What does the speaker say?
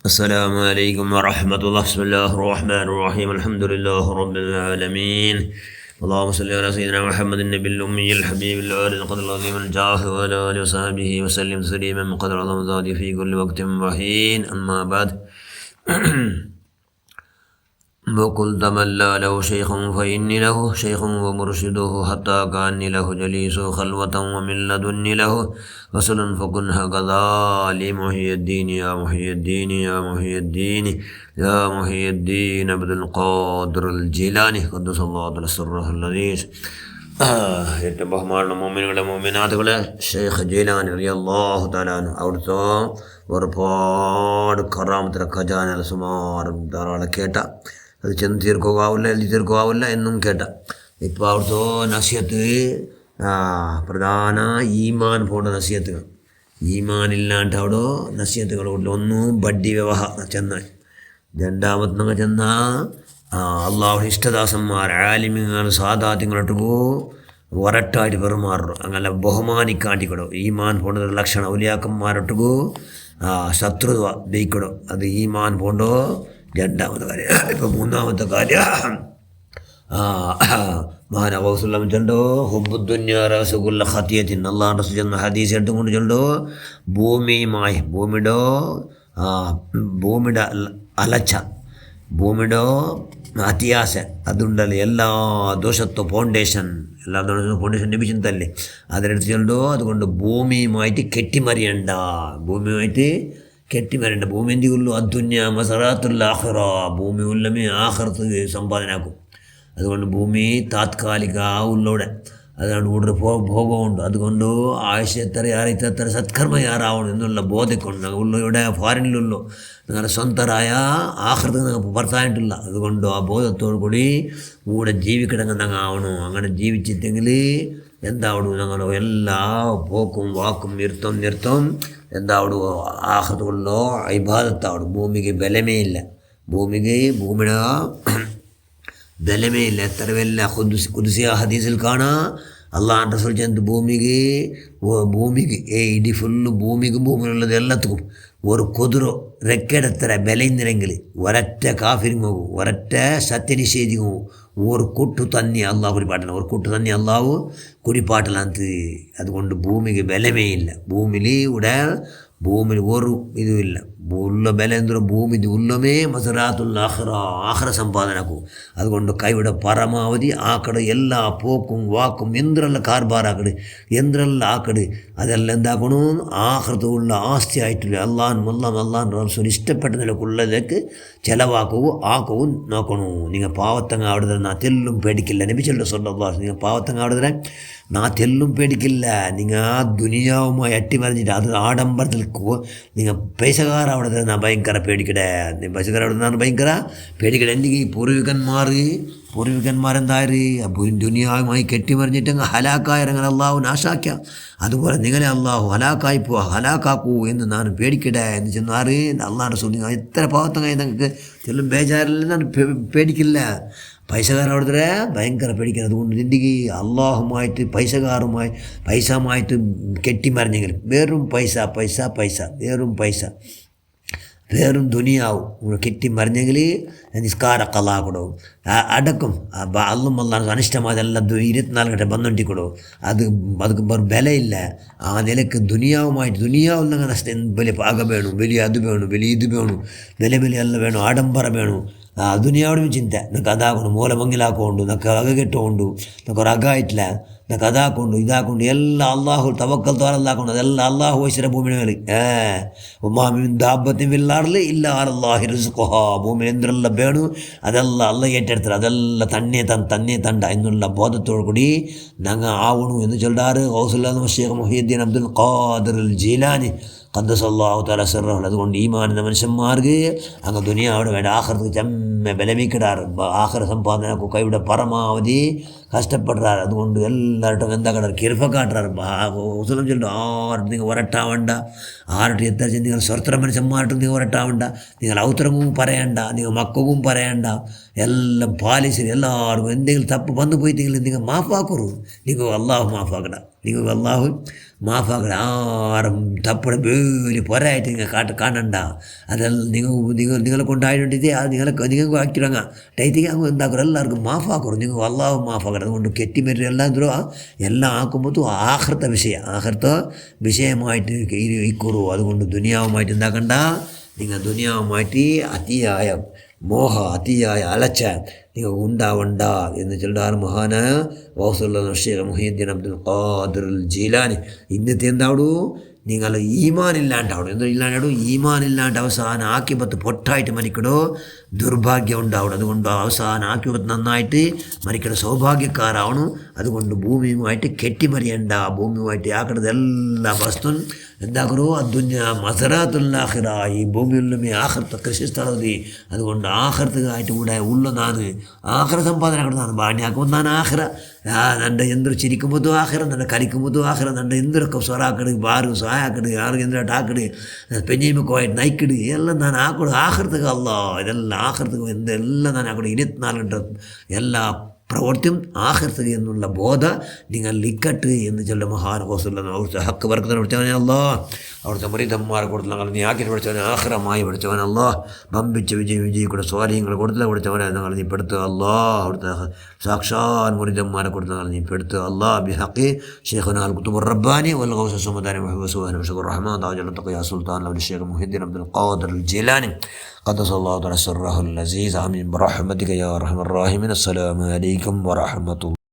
السلام عليكم ورحمة الله. بسم الله الرحمن الرحيم. الحمد لله رب العالمين. اللهم صل على سيدنا محمد النبي الأمي الحبيب الوارد القدر العظيم الجاه وعلى آله وصحبه وسلم تسليما قدر عظم ذاته في كل وقت وحين. أما بعد وقلت من لا له شيخ فإني له شيخ ومرشده حتى كأني له جليس خلوة ومن لدني له رسل فكن هكذا لمحيي الدين يا محيي الدين يا محيي الدين يا محيي الدين عبد القادر الجيلاني قدس الله تعالى سره العزيز. ഏറ്റവും ബഹുമാനുള്ള മുഅ്മിനുകളെ മുഅ്മിനാത്തുകളെ ഷെയ്ഖ് ജീലാനി റളിയല്ലാഹു തആല അവിടുത്തെ ഒരുപാട് കറാമത്തിലെ ഖജാന സുമാറും ധാരാളം കേട്ട, അത് ചെന്ന് തീർക്കുവാവില്ല, എഴുതി തീർക്കുവാവില്ല എന്നും കേട്ട. ഇപ്പോൾ അവിടുത്തെ നസിഹത്ത് പ്രധാന ഈമാൻ പോണ്ട നസിഹത്തുകൾ, ഈമാനില്ലാണ്ട് അവിടെ നസിഹത്തുകളുണ്ട്. ഒന്ന് ബഡ്ഡി വ്യവഹാരം ചെന്നാൽ, രണ്ടാമത്തെ ചെന്നാൽ അള്ളാഹു ഇഷ്ടദാസന്മാർ ആലിമ്യങ്ങൾ സാദാത്യങ്ങളൊട്ടുകൂ ഒരട്ടായിട്ട് പെരുമാറും, അങ്ങനെ ബഹുമാനിക്കാണ്ടിക്കടോ. ഈമാൻ പോണ്ടത് ലക്ഷണം ഔലിയാക്കന്മാരൊട്ടുകൂ ശത്രുത ബയിക്കടോ. അത് ഈമാൻ പോണ്ടോ രണ്ടാമത്തെ കാര്യം. ഇപ്പം മൂന്നാമത്തെ കാര്യം മഹാനവസുല്ലം ചെണ്ടോ ഹുബുദ്ദുന്യ റസൂലുള്ള ഖത്തിയത്തിൻ അള്ളാഹ് റസൂൽ ചെന്ന ഹദീസ് എടുത്തും കൊണ്ട് ചെണ്ടോ ഭൂമിയുമായി ഭൂമിയുടെ അലച്ച, ഭൂമിയുടെ അത്യാസ അതുണ്ടല്ലോ, എല്ലാ ദോഷത്വ ഫൗണ്ടേഷൻ, എല്ലാ ദോഷത്വ ഫൗണ്ടേഷൻ ലഭിച്ചതല്ലേ അതിനടുത്ത് ചെല്ലണ്ടോ. അതുകൊണ്ട് ഭൂമിയുമായിട്ട് കെട്ടിമറിയണ്ട, ഭൂമിയുമായിട്ട് കെട്ടിമറിയണ്ട. ഭൂമി എന്തിയുള്ളൂ അദ്ദുന്യ മസറാത്തുൽ ആഖിറ, ഭൂമി ഉള്ളമേ ആഖിറത്ത് സമ്പാദനാക്കും. അതുകൊണ്ട് ഭൂമി താത്കാലിക ഉള്ളൂടെ, അതുകൊണ്ട് കൂടുതൽ ഭോഗമുണ്ട്. അതുകൊണ്ട് ആയുഷ് എത്ര എത്ര സത്കർമ്മ യാറാവണം എന്നുള്ള ബോധക്കൊണ്ട് ഉള്ളയുടെ ഫോറിനിലുള്ളൂ, നിങ്ങളുടെ സ്വന്തരായ ആഹൃത നിങ്ങൾക്ക് പുറത്തായിട്ടില്ല. അതുകൊണ്ട് ആ ബോധത്തോടു കൂടി കൂടെ ജീവിക്കിടങ്ങ് ആവണം. അങ്ങനെ ജീവിച്ചിട്ടെങ്കിൽ എന്താവണം, ഞങ്ങൾ എല്ലാ പോക്കും വാക്കും നിർത്തം എന്താവണം, ആഹൃതമുള്ളോ ഇബാദത്താവണം. ഭൂമിക്ക് ബലമേ ഇല്ല, ഭൂമിയുടെ ബലമേ ഇല്ല. എത്ര വല്ല ഖുദ്സിയ ഹദീസിൽ കാണാം അള്ളാഹ് റസൂൽ ചെന്ന് ഭൂമിക്ക് ഇടി ഫുള്ള് ഭൂമിയിലുള്ളത് എല്ലാത്തും ഒരു കുതിരോ റെക്കഡെത്ര ബലയുന്നില്ലെങ്കിൽ ഒരൊറ്റ കാഫിരും പോകും, ഒരൊറ്റ സത്യനിഷേധിക്കും പോകും. ഒരു കൂട്ടു തന്നെ അള്ളാഹു കുടിപ്പാട്ടല, ഒരു കൂട്ടു തന്നെ അള്ളാഹു കുടിപ്പാട്ടലാന്ത്. അതുകൊണ്ട് ഭൂമിക്ക് ബലമേ ഇല്ല. ഭൂമിയിൽ ഒരു ഇതുമില്ല. ഉള്ള ബല എന്തൊരു ഭൂമി ഉള്ളമേ മസറാത്തുൽ ആഖിറ, ആഖിറ സമ്പാദനാക്കും. അതുകൊണ്ട് കൈയുടെ പരമാവധി ആക്കട്, എല്ലാ പോക്കും വാക്കും എന്തെല്ലാം കാർബാറാക്കട്, എന്തെല്ലാം ആക്കട്, അതെല്ലാം എന്താക്കണം, ആഖിറത്തുള്ള ആസ്തി ആയിട്ടില്ല. അള്ളാഹ് റസൂൽ ഇഷ്ടപ്പെട്ട നിലക്കുള്ളതൊക്കെ ചിലവാക്കവും ആക്കവും നോക്കണു. നിങ്ങൾ പാവത്തങ്ങ അവിടെ നാ തെല്ലും പേടിക്കില്ല. നബി സല്ലല്ലാഹു അലൈഹി വസല്ലം നിങ്ങൾ പാവത്തങ്ങ അവിടെ നാ തെല്ലും പേടിക്കില്ല. നിങ്ങൾ ആ ദുനിയാവുമായി അട്ടിമറിഞ്ഞിട്ട് അത് ആഡംബരത്തിൽ നിങ്ങൾ പൈസക്കാർ അവിടെ നാ ഭയങ്കര പേടിക്കടേ, പൈസക്കാർ അവിടെ നിന്നാണ് ഭയങ്കര പേടിക്കടേ. എനിക്ക് ഈ പൂർവികന്മാരെന്തായത് ദുനിയാവുമായി കെട്ടിമറിഞ്ഞിട്ട് ഹലാക്കായിരങ്ങനെ അള്ളാഹു നാശാക്കാം. അതുപോലെ നിങ്ങളെ അള്ളാഹു ഹലാക്കാക്കൂ എന്ന് ഞാൻ പേടിക്കടേ എന്ന് ചെന്നാറ് അള്ളാഹ് റസൂൽ. നിങ്ങൾ എത്ര പാവത്തങ്ങായി നിങ്ങൾക്ക് ചെല്ലും ബേജാറില്ല, ഞാൻ പേടിക്കില്ല. പൈസക്കാരവിടെ ഭയങ്കര പേടിക്കുന്നത്. അതുകൊണ്ട് ഇന്ത്യക്ക് അള്ളാഹുമായിട്ട് പൈസമായിട്ട് കെട്ടിമറിഞ്ഞെങ്കിൽ വെറും പൈസ വേറും ദുനിയാവും കെട്ടിമറിഞ്ഞെങ്കിൽ നിസ്കാര കലാകൊടും അടക്കും. അള്ളും അള്ളാഹ് അനിഷ്ടമായതെല്ലാം 24 ഗಂಟೆ ಬಂದೊಂಟಿಕೊಡು. ಅದಕ್ಕೆ ಬೆಲೆಯಿಲ್ಲ. ಆ ನೆಲಕ್ಕೆ ದುನಿಯಾವನ್ನ ಅಷ್ಟೇ ಬೆಲೆ ಆಗ ಬೇಣು, ಬೆಲೆ ಅದು ಬೇಣು, ಬೆಲೆ ಇದು ಬೇಣು, ಬೆಲೆ ಎಲ್ಲ ಬೇಣು, ಆಡಂಬರ ಬೇಣು. ദുനിയാവോട് ചിന്ത നമുക്ക് അതാക്കണം, മൂല മങ്ങിലാക്കൊണ്ട് നമുക്ക് അകകെട്ടുകൊണ്ട് നമുക്ക് ഒരു അകായിട്ടില്ല, നമുക്ക് അതാക്കൊണ്ട് ഇതാക്കൊണ്ട് എല്ലാം അള്ളാഹു തവക്കൽ തോരല്ലാക്കൊണ്ട് അതെല്ലാം അള്ളാഹു വൈശ്വര ഭൂമിയുടെ മേൽ ദാബത്തിൻ വില്ലാറിൽ ഇല്ല അല്ലാഹി റിസ്ഖുഹാ. ഭൂമിയിൽ എന്തെല്ലാം വേണു അതെല്ലാം അല്ല ഏറ്റെടുത്തത്, അതെല്ലാം തന്നെ തണ്ട എന്നുള്ള ബോധത്തോടു കൂടി ഞങ്ങൾ ആവണു എന്ന് ചൊല്ലാറ് ഗൗസുൽ ഷെയ്ഖ് മുഹീദ്ദീൻ അബ്ദുൽ ഖാദിർ ജീലാനി ഖദ്ദസല്ലാഹു തആല സിർറഹു. അതുകൊണ്ട് ഈമാനിൻ്റെ മനുഷ്യന്മാർക്ക് അങ്ങ് ദുനിയാവിടെ വേണ്ട, ആഖിറത്ത് ചെമ്മ ബലമിക്കിടാറ്, ആഖിറ സമ്പാദനക്ക് കൈയുടെ പരമാവധി കഷ്ടപ്പെടുறாரு. അതുകൊണ്ട് എല്ലാവരും എന്താ കിടാറ് കിരുഫക്കാട്ടാറ്. മുസ്ലിം ചൊല്ലും ആരും നിങ്ങൾ ഒരട്ടാവണ്ട, ആരുടെ എത്ര നിങ്ങൾ സ്വർത്തര മനുഷ്യന്മാരുടെ നിങ്ങൾ ഒരട്ടാവണ്ട, നിങ്ങൾ ഔത്തരവും പറയണ്ട, നിങ്ങൾ മക്കവും പറയണ്ട, എല്ലാം പാലിസിൽ എല്ലാവർക്കും എന്തെങ്കിലും തപ്പ് വന്നു പോയിട്ടെങ്കിൽ നിങ്ങൾ മാഫാക്കറു, നിങ്ങൾ അള്ളാഹു മാഫാക്കട, നിങ്ങൾ അള്ളാഹു മാഫാക്കട ആരും തപ്പടം വേലി പൊരായിട്ട് നിങ്ങൾ കാണണ്ട. അതെല്ലാം നിങ്ങളെ കൊണ്ടായിട്ടുണ്ട് അത് നിങ്ങൾക്ക് ആക്കിയിടങ്ങ ടൈറ്റിക്ക് അങ്ങ് എന്താക്കും എല്ലാവർക്കും മാഫാക്കും നിങ്ങൾ അള്ളാഹു മാഫാക്കണം. അതുകൊണ്ട് കെട്ടിമരി എല്ലാം ആക്കുമ്പോൾ ആഹൃത്ത വിഷയമായിട്ട് ഇക്കുറു. അതുകൊണ്ട് ദുനിയാവുമായിട്ട് എന്താക്കണ്ട, നിങ്ങൾ ദുനിയാവുമായിട്ട് അതിയായ അതിയായ അലച്ച നിങ്ങൾ ഉണ്ടാവണ്ട എന്ന് ചെല്ലാറ് മഹാനായ വൗസുല്ല ഷേഖ് മുഹീദ്ദീൻ അബ്ദുൽ ഖാദിർ ജീലാനി. ഇന്നത്തെ എന്താവൂ, നിങ്ങൾ ഈമാനില്ലാണ്ടാവണം. എന്തോ ഇല്ലാണ്ടാവും, ഈമാനില്ലാണ്ട് അവസാനം ആക്കിപ്പത്ത് പൊട്ടായിട്ട് മരിക്കടോ, ദുർഭാഗ്യം ഉണ്ടാവണം. അതുകൊണ്ട് അവസാനം ആക്കിപ്പത്ത് നന്നായിട്ട് മരിക്കട സൗഭാഗ്യക്കാരാവണം. അതുകൊണ്ട് ഭൂമിയുമായിട്ട് കെട്ടിമറിയണ്ട. ഭൂമിയുമായിട്ട് ആക്കണതെല്ലാം വസ്തു എന്താക്കണോ അദ്ദുന്യ മസറാത്തുല്ലാഹിറ, ഈ ഭൂമിയിലും ആഹൃത്ത കൃഷി സ്ഥലത്തി. അതുകൊണ്ട് ആഹൃത്തമായിട്ട് കൂടെ ഉള്ളതാണ് ആഹ്റ സമ്പാദന ആക്കണം. ബാണ്യാക്കുമ്പോൾ ഞാൻ ആഹ്റ നൻ്റെ എന്തൊരു ചിരിക്കുമ്പോഴത്തും ആഹ്റ, നൻ്റെ കളിക്കുമ്പോഴത്തും ആഹ്റ, നൻ്റെ എന്തൊക്കെ സ്വറാക്കട് ബാറ് സഹായക്കട് ആറ് എന്തിനായിട്ട് ആക്കട് പെഞ്ഞിമക്കുമായിട്ട് നയിക്കട് എല്ലാം ഞാൻ ആക്കട് ആഹൃത്തക്ക് അല്ല. ഇതെല്ലാം ആഹൃത്തക്ക് എന്തെല്ലാം ഞാൻ ആക്കട് 24 എല്ലാ പ്രവർത്തിയും ആഹൃത്തക എന്നുള്ള ബോധ നിങ്ങൾ ലിക്കട്ട് എന്ന് ചൊല്ല മഹാൻ ഹോസുല്ല. അവിടുത്തെ ഹക്ക് വർക്കത്തിന് പഠിച്ചവനെ അല്ലാ, അവിടുത്തെ മരീതന്മാരെ കൊടുത്തങ്ങൾ നീ ആക്കി പഠിച്ചവനെ ആഹ്റമായി പഠിച്ചവൻ അല്ലാ. ബമ്പിച്ച വിജയിക്കൂടെ സ്വാധീനങ്ങൾ കൊടുത്തില്ല പഠിച്ചവനെ നിങ്ങൾ നീ പെടുത്തുക അല്ലാ. അവിടുത്തെ സാക്ഷാൻ മുരീതന്മാരെ കൊടുത്തങ്ങൾ നീ പെടുത്തുക അല്ലാ. ബിഹഖി ഷെയ്ഖുനാ അൽ ഖുതുബുർ റബ്ബാനി വൽ ഗൗസ് സുമദാനി മുഹമ്മദ് സുബ്ഹാനഹു വ റഹ്മാൻ താജൽ തഖിയ സുൽത്താൻ അൽ ഷെയ്ഖ് മുഹീദ്ദീൻ അബ്ദുൽ ഖാദിർ അൽ ജീലാനി قدس الله تعالى سره العزيز. آمين برحمتك يا أرحم الراحمين. السلام عليكم ورحمة الله.